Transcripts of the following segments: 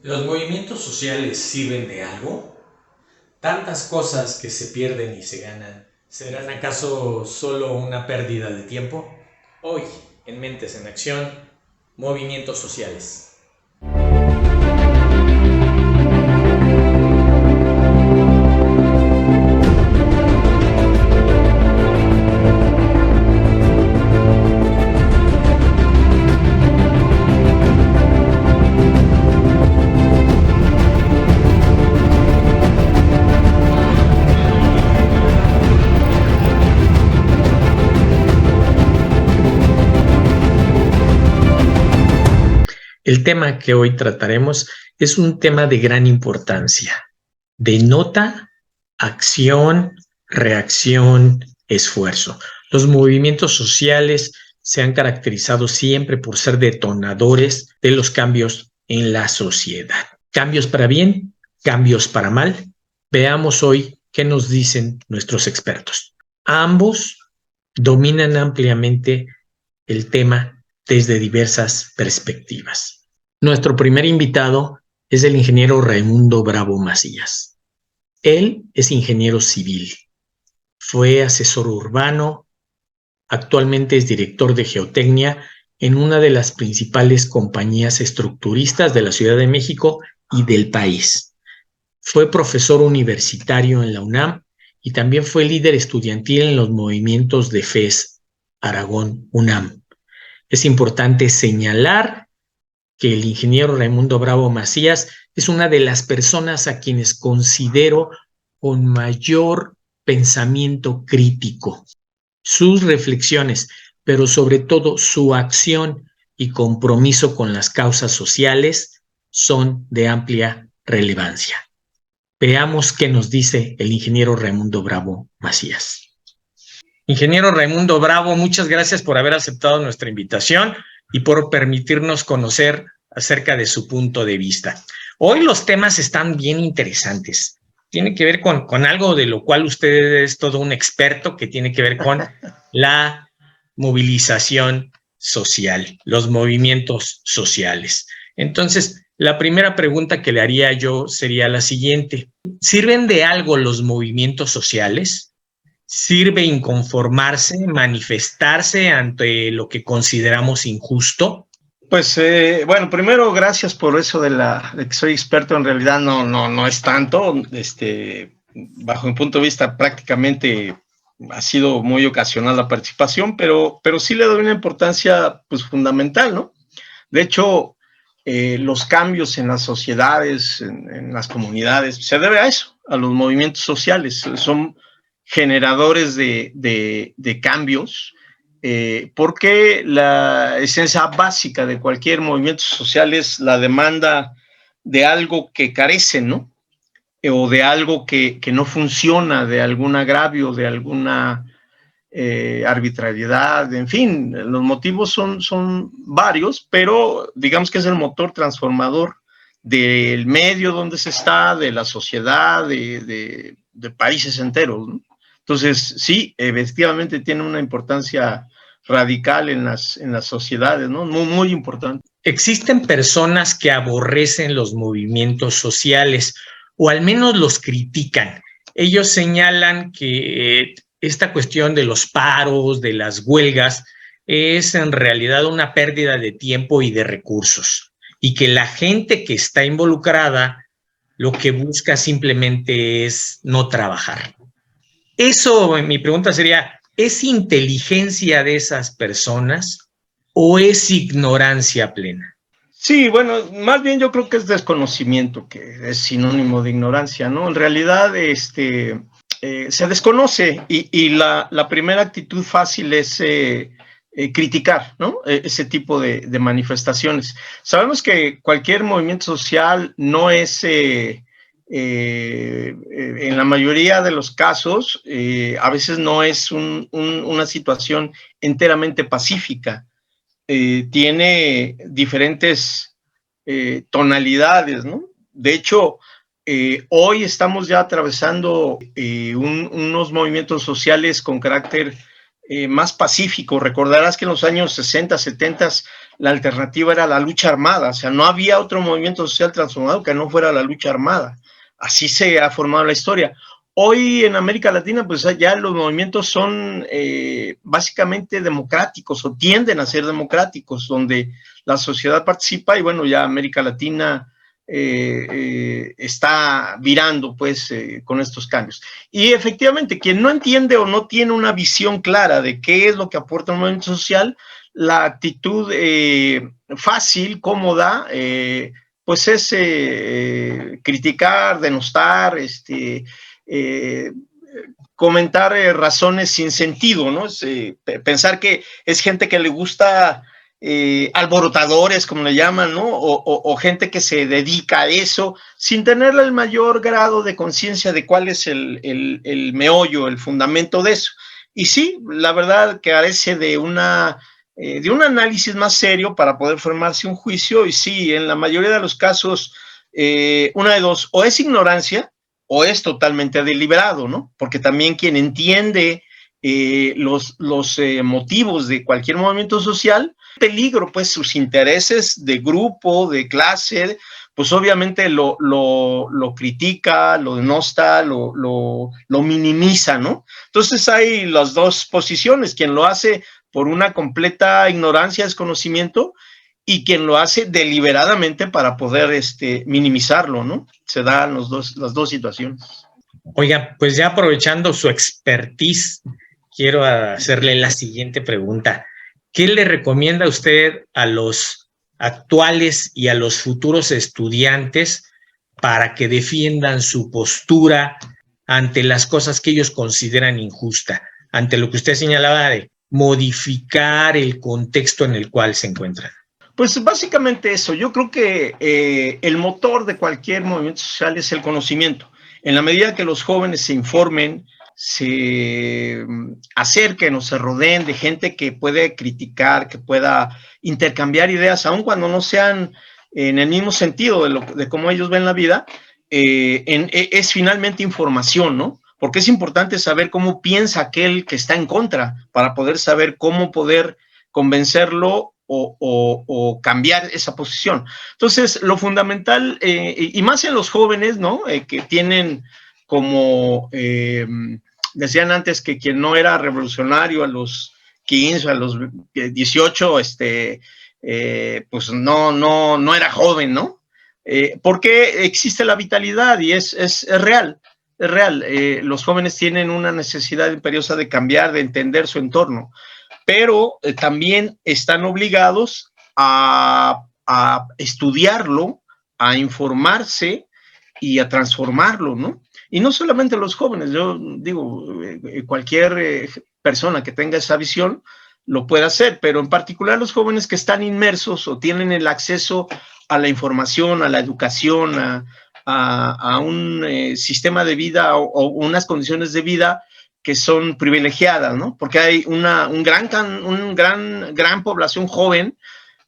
¿Los movimientos sociales sirven de algo? Tantas cosas que se pierden y se ganan, ¿serán acaso solo una pérdida de tiempo? Hoy, en Mentes en Acción, movimientos sociales. El tema que hoy trataremos es un tema de gran importancia. Denota acción, reacción, esfuerzo. Los movimientos sociales se han caracterizado siempre por ser detonadores de los cambios en la sociedad. Cambios para bien, cambios para mal. Veamos hoy qué nos dicen nuestros expertos. Ambos dominan ampliamente el tema desde diversas perspectivas. Nuestro primer invitado es el ingeniero Raimundo Bravo Macías. Él es ingeniero civil, fue asesor urbano, actualmente es director de geotecnia en una de las principales compañías estructuristas de la Ciudad de México y del país. Fue profesor universitario en la UNAM y también fue líder estudiantil en los movimientos de FES Aragón UNAM. Es importante señalar que el ingeniero Raimundo Bravo Macías es una de las personas a quienes considero con mayor pensamiento crítico. Sus reflexiones, pero sobre todo su acción y compromiso con las causas sociales son de amplia relevancia. Veamos qué nos dice el ingeniero Raimundo Bravo Macías. Ingeniero Raimundo Bravo, muchas gracias por haber aceptado nuestra invitación y por permitirnos conocer acerca de su punto de vista. Hoy los temas están bien interesantes. Tiene que ver con algo de lo cual usted es todo un experto, que tiene que ver con la movilización social, los movimientos sociales. Entonces, la primera pregunta que le haría yo sería la siguiente. ¿Sirven de algo los movimientos sociales? ¿Sirve inconformarse, manifestarse ante lo que consideramos injusto? Pues bueno, primero gracias por eso de que soy experto. En realidad no es tanto. Bajo mi punto de vista, prácticamente ha sido muy ocasional la participación, pero sí le doy una importancia pues fundamental, ¿no? De hecho, los cambios en las sociedades, en las comunidades, se debe a eso, a los movimientos sociales. Son generadores de cambios, porque la esencia básica de cualquier movimiento social es la demanda de algo que carece, ¿no? O de algo que no funciona, de algún agravio, de alguna arbitrariedad, en fin, los motivos son varios, pero digamos que es el motor transformador del medio donde se está, de la sociedad, de países enteros, ¿no? Entonces, sí, efectivamente tiene una importancia radical en las sociedades, ¿no? Muy importante. Existen personas que aborrecen los movimientos sociales o al menos los critican. Ellos señalan que esta cuestión de los paros, de las huelgas, es en realidad una pérdida de tiempo y de recursos, y que la gente que está involucrada lo que busca simplemente es no trabajar. Eso, mi pregunta sería, ¿es inteligencia de esas personas o es ignorancia plena? Sí, bueno, más bien yo creo que es desconocimiento, que es sinónimo de ignorancia, ¿no? En realidad, se desconoce y la primera actitud fácil es criticar, ¿no? Ese tipo de manifestaciones. Sabemos que cualquier movimiento social no es, en la mayoría de los casos, a veces no es una situación enteramente pacífica. Tiene diferentes tonalidades, ¿no? De hecho, hoy estamos ya atravesando unos movimientos sociales con carácter más pacífico. Recordarás que en los años 60, 70 la alternativa era la lucha armada, o sea, no había otro movimiento social transformado que no fuera la lucha armada. Así se ha formado la historia. Hoy en América Latina, pues ya los movimientos son básicamente democráticos o tienden a ser democráticos, donde la sociedad participa y bueno, ya América Latina está virando pues con estos cambios. Y efectivamente, quien no entiende o no tiene una visión clara de qué es lo que aporta un movimiento social, la actitud fácil, cómoda, pues es criticar, denostar, comentar razones sin sentido, ¿no? Pensar que es gente que le gusta alborotadores, como le llaman, ¿no? O gente que se dedica a eso sin tener el mayor grado de conciencia de cuál es el meollo, el fundamento de eso. Y sí, la verdad carece de un análisis más serio para poder formarse un juicio, y sí, en la mayoría de los casos, una de dos, o es ignorancia, o es totalmente deliberado, ¿no? Porque también quien entiende los motivos de cualquier movimiento social, peligro, pues sus intereses de grupo, de clase, pues obviamente lo critica, lo denosta, lo minimiza, ¿no? Entonces hay las dos posiciones, quien lo hace por una completa ignorancia, desconocimiento, y quien lo hace deliberadamente para poder minimizarlo, ¿no? Se dan las dos situaciones. Oiga, pues ya aprovechando su expertise, quiero hacerle la siguiente pregunta. ¿Qué le recomienda usted a los actuales y a los futuros estudiantes para que defiendan su postura ante las cosas que ellos consideran injusta, ante lo que usted señalaba de modificar el contexto en el cual se encuentran? Pues básicamente eso. Yo creo que el motor de cualquier movimiento social es el conocimiento. En la medida que los jóvenes se informen, se acerquen o se rodeen de gente que puede criticar, que pueda intercambiar ideas, aun cuando no sean en el mismo sentido de cómo ellos ven la vida, es finalmente información, ¿no? Porque es importante saber cómo piensa aquel que está en contra, para poder saber cómo poder convencerlo o cambiar esa posición. Entonces, lo fundamental, y más en los jóvenes, ¿no? Que tienen como, decían antes que quien no era revolucionario a los 15, a los 18, pues no era joven, ¿no? Porque existe la vitalidad y es real. Es real. Los jóvenes tienen una necesidad imperiosa de cambiar, de entender su entorno, pero también están obligados a estudiarlo, a informarse y a transformarlo, ¿no? Y no solamente los jóvenes, yo digo, cualquier persona que tenga esa visión lo puede hacer, pero en particular los jóvenes que están inmersos o tienen el acceso a la información, a la educación, a un sistema de vida o unas condiciones de vida que son privilegiadas, ¿no? Porque hay una gran población joven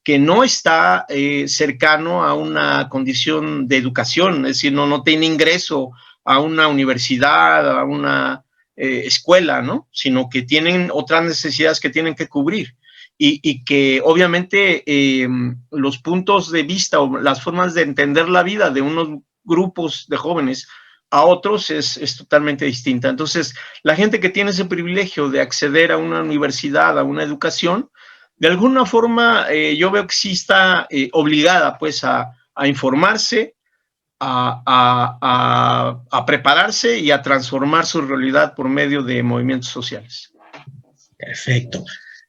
que no está cercano a una condición de educación, es decir, no tiene ingreso a una universidad, a una escuela, ¿no? Sino que tienen otras necesidades que tienen que cubrir y que obviamente los puntos de vista o las formas de entender la vida de unos grupos de jóvenes a otros es totalmente distinta. Entonces, la gente que tiene ese privilegio de acceder a una universidad, a una educación, de alguna forma yo veo que sí está obligada pues a informarse, a prepararse y a transformar su realidad por medio de movimientos sociales. Perfecto.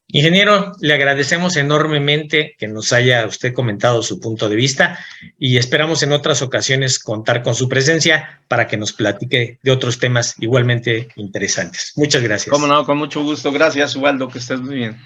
Ingeniero, le agradecemos enormemente que nos haya usted comentado su punto de vista y esperamos en otras ocasiones contar con su presencia para que nos platique de otros temas igualmente interesantes. Muchas gracias. Cómo no, con mucho gusto. Gracias, Ubaldo, que estés muy bien.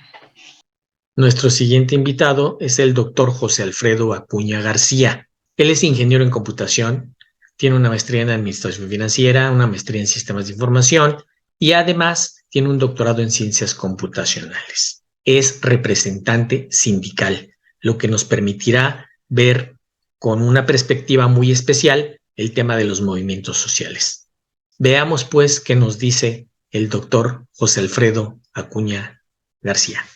Nuestro siguiente invitado es el doctor José Alfredo Acuña García. Él es ingeniero en computación, tiene una maestría en administración financiera, una maestría en sistemas de información y además tiene un doctorado en ciencias computacionales. Es representante sindical, lo que nos permitirá ver con una perspectiva muy especial el tema de los movimientos sociales. Veamos pues qué nos dice el doctor José Alfredo Acuña García.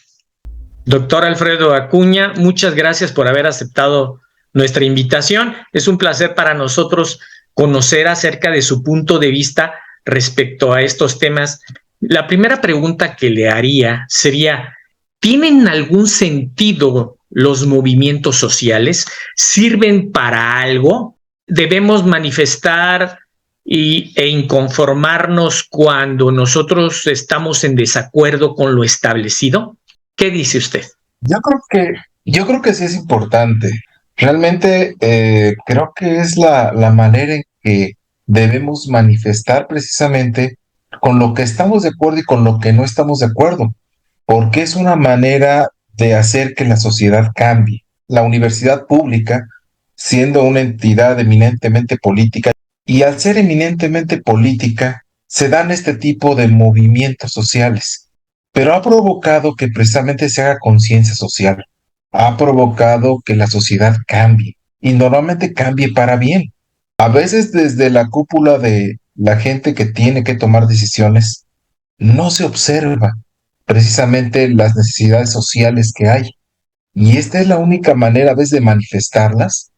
Doctor Alfredo Acuña, muchas gracias por haber aceptado nuestra invitación. Es un placer para nosotros conocer acerca de su punto de vista respecto a estos temas. La primera pregunta que le haría sería, ¿tienen algún sentido los movimientos sociales? ¿Sirven para algo? ¿Debemos manifestar e inconformarnos cuando nosotros estamos en desacuerdo con lo establecido? ¿Qué dice usted? Yo creo que, yo creo que sí es importante. Realmente creo que es la manera en que debemos manifestar precisamente con lo que estamos de acuerdo y con lo que no estamos de acuerdo, porque es una manera de hacer que la sociedad cambie. La universidad pública, siendo una entidad eminentemente política, y al ser eminentemente política, se dan este tipo de movimientos sociales, pero ha provocado que precisamente se haga conciencia social, ha provocado que la sociedad cambie, y normalmente cambie para bien. A veces desde la cúpula de la gente que tiene que tomar decisiones, no se observa precisamente las necesidades sociales que hay. Y esta es la única manera a veces de manifestarlas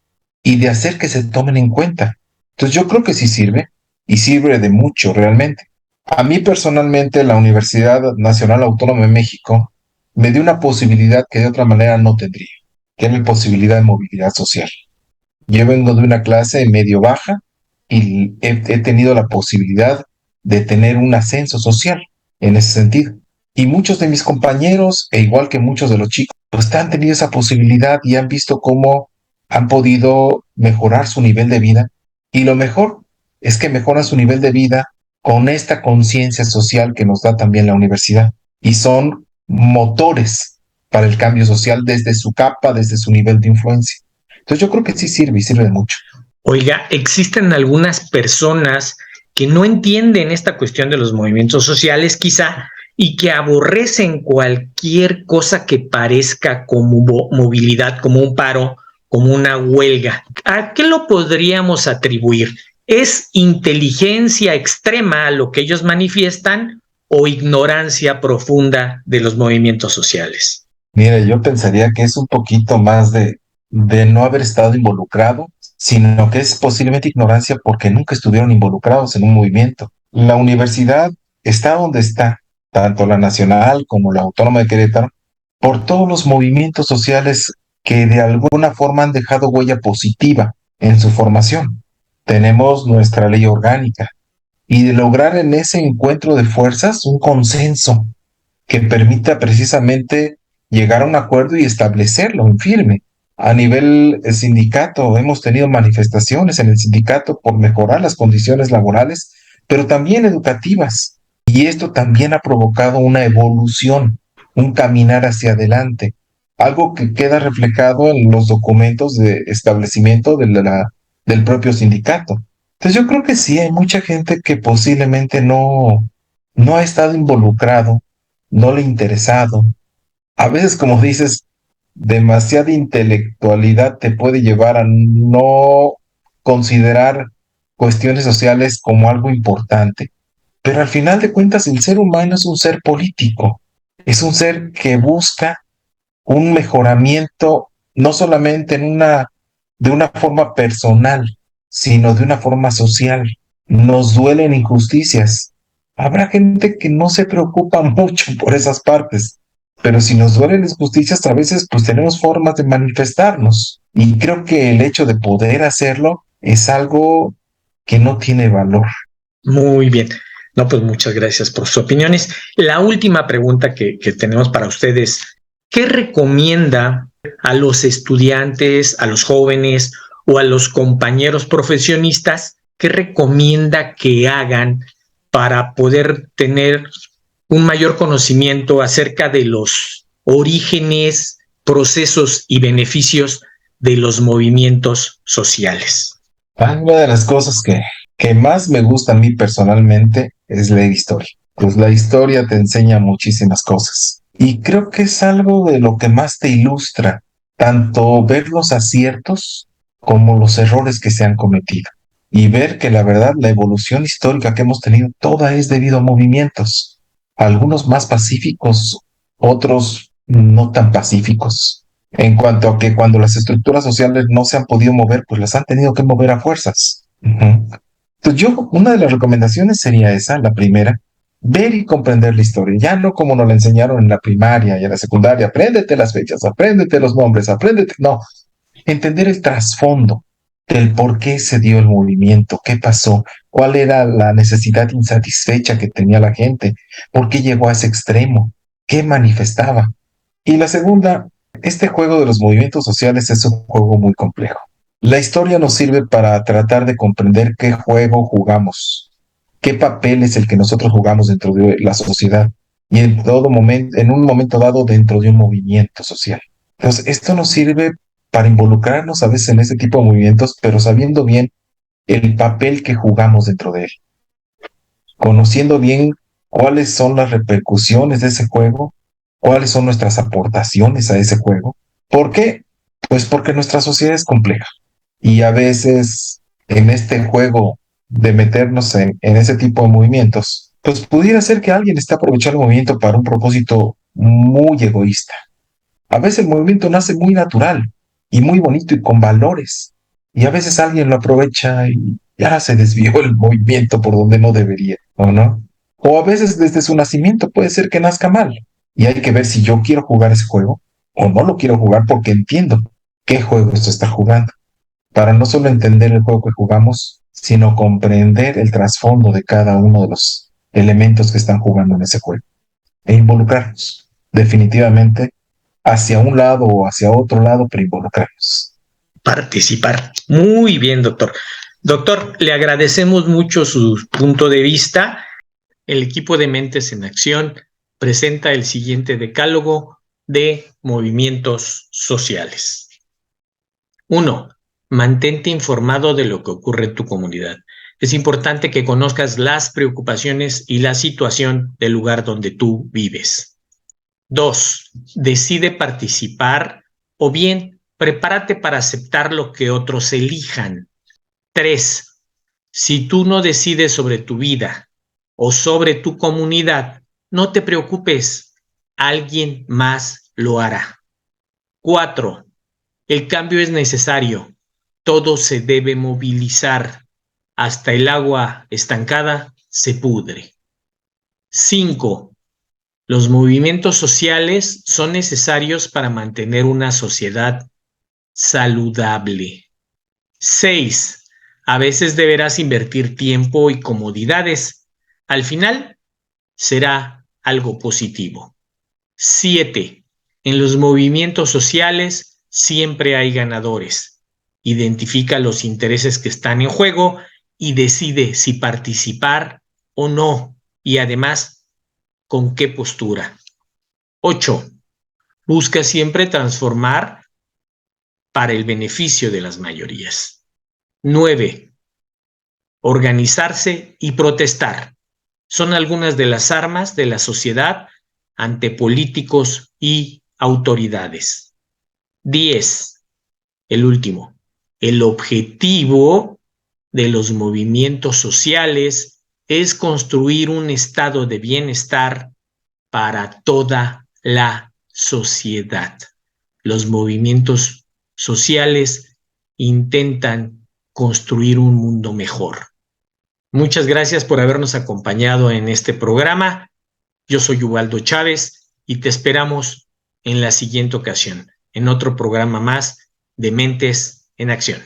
y de hacer que se tomen en cuenta. Entonces yo creo que sí sirve y sirve de mucho realmente. A mí personalmente la Universidad Nacional Autónoma de México me dio una posibilidad que de otra manera no tendría, que es la posibilidad de movilidad social. Yo vengo de una clase medio baja y he tenido la posibilidad de tener un ascenso social en ese sentido. Y muchos de mis compañeros, e igual que muchos de los chicos, pues han tenido esa posibilidad y han visto cómo han podido mejorar su nivel de vida. Y lo mejor es que mejoran su nivel de vida con esta conciencia social que nos da también la universidad. Y son motores para el cambio social desde su capa, desde su nivel de influencia. Entonces yo creo que sí sirve y sirve de mucho. Oiga, existen algunas personas que no entienden esta cuestión de los movimientos sociales quizá y que aborrecen cualquier cosa que parezca como movilidad, como un paro, como una huelga. ¿A qué lo podríamos atribuir? ¿Es inteligencia extrema lo que ellos manifiestan o ignorancia profunda de los movimientos sociales? Mire, yo pensaría que es un poquito más de no haber estado involucrado, sino que es posiblemente ignorancia porque nunca estuvieron involucrados en un movimiento. La universidad está donde está, tanto la nacional como la autónoma de Querétaro, por todos los movimientos sociales que de alguna forma han dejado huella positiva en su formación. Tenemos nuestra ley orgánica y de lograr en ese encuentro de fuerzas un consenso que permita precisamente llegar a un acuerdo y establecerlo en firme. A nivel sindicato, hemos tenido manifestaciones en el sindicato por mejorar las condiciones laborales, pero también educativas. Y esto también ha provocado una evolución, un caminar hacia adelante, algo que queda reflejado en los documentos de establecimiento del propio sindicato. Entonces yo creo que sí, hay mucha gente que posiblemente no ha estado involucrado, no le ha interesado. A veces, como dices, demasiada intelectualidad te puede llevar a no considerar cuestiones sociales como algo importante. Pero al final de cuentas, el ser humano es un ser político, es un ser que busca un mejoramiento no solamente de una forma personal, sino de una forma social. Nos duelen injusticias. Habrá gente que no se preocupa mucho por esas partes, pero si nos duelen injusticias, a veces pues tenemos formas de manifestarnos. Y creo que el hecho de poder hacerlo es algo que no tiene valor. Muy bien. No, pues muchas gracias por sus opiniones. La última pregunta que tenemos para ustedes, ¿qué recomienda a los estudiantes, a los jóvenes o a los compañeros profesionistas? ¿Qué recomienda que hagan para poder tener un mayor conocimiento acerca de los orígenes, procesos y beneficios de los movimientos sociales? Una de las cosas que más me gusta a mí personalmente es leer historia. Pues la historia te enseña muchísimas cosas. Y creo que es algo de lo que más te ilustra, tanto ver los aciertos como los errores que se han cometido. Y ver que la verdad, la evolución histórica que hemos tenido, toda es debido a movimientos. Algunos más pacíficos, otros no tan pacíficos. En cuanto a que cuando las estructuras sociales no se han podido mover, pues las han tenido que mover a fuerzas. Entonces una de las recomendaciones sería esa, la primera, ver y comprender la historia, ya no como nos la enseñaron en la primaria y en la secundaria, apréndete las fechas, apréndete los nombres, apréndete, no, entender el trasfondo del por qué se dio el movimiento, qué pasó, cuál era la necesidad insatisfecha que tenía la gente, por qué llegó a ese extremo, qué manifestaba. Y la segunda, este juego de los movimientos sociales es un juego muy complejo. La historia nos sirve para tratar de comprender qué juego jugamos, qué papel es el que nosotros jugamos dentro de la sociedad y en todo momento, en un momento dado dentro de un movimiento social. Entonces, esto nos sirve para involucrarnos a veces en ese tipo de movimientos, pero sabiendo bien el papel que jugamos dentro de él, conociendo bien cuáles son las repercusiones de ese juego, cuáles son nuestras aportaciones a ese juego. ¿Por qué? Pues porque nuestra sociedad es compleja y a veces en este juego de meternos en ese tipo de movimientos, pues pudiera ser que alguien esté aprovechando el movimiento para un propósito muy egoísta. A veces el movimiento nace muy natural y muy bonito y con valores. Y a veces alguien lo aprovecha y ya se desvió el movimiento por donde no debería, ¿o no? O a veces desde su nacimiento puede ser que nazca mal. Y hay que ver si yo quiero jugar ese juego o no lo quiero jugar porque entiendo qué juego se está jugando. Para no solo entender el juego que jugamos, sino comprender el trasfondo de cada uno de los elementos que están jugando en ese juego. E involucrarnos, definitivamente, hacia un lado o hacia otro lado, pero involucrarnos. Participar. Muy bien, doctor. Doctor, le agradecemos mucho su punto de vista. El equipo de Mentes en Acción presenta el siguiente decálogo de movimientos sociales. 1. Mantente informado de lo que ocurre en tu comunidad. Es importante que conozcas las preocupaciones y la situación del lugar donde tú vives. 2. Decide participar o bien prepárate para aceptar lo que otros elijan. 3. Si tú no decides sobre tu vida o sobre tu comunidad, no te preocupes, alguien más lo hará. 4. El cambio es necesario, todo se debe movilizar, hasta el agua estancada se pudre. 5. Los movimientos sociales son necesarios para mantener una sociedad saludable. 6. A veces deberás invertir tiempo y comodidades. Al final, será algo positivo. 7. En los movimientos sociales siempre hay ganadores. Identifica los intereses que están en juego y decide si participar o no. Y además, ¿con qué postura? 8. Busca siempre transformar para el beneficio de las mayorías. 9. Organizarse y protestar. Son algunas de las armas de la sociedad ante políticos y autoridades. 10. El último. El objetivo de los movimientos sociales es construir un estado de bienestar para toda la sociedad. Los movimientos sociales intentan construir un mundo mejor. Muchas gracias por habernos acompañado en este programa. Yo soy Ubaldo Chávez y te esperamos en la siguiente ocasión, en otro programa más de Mentes en Acción.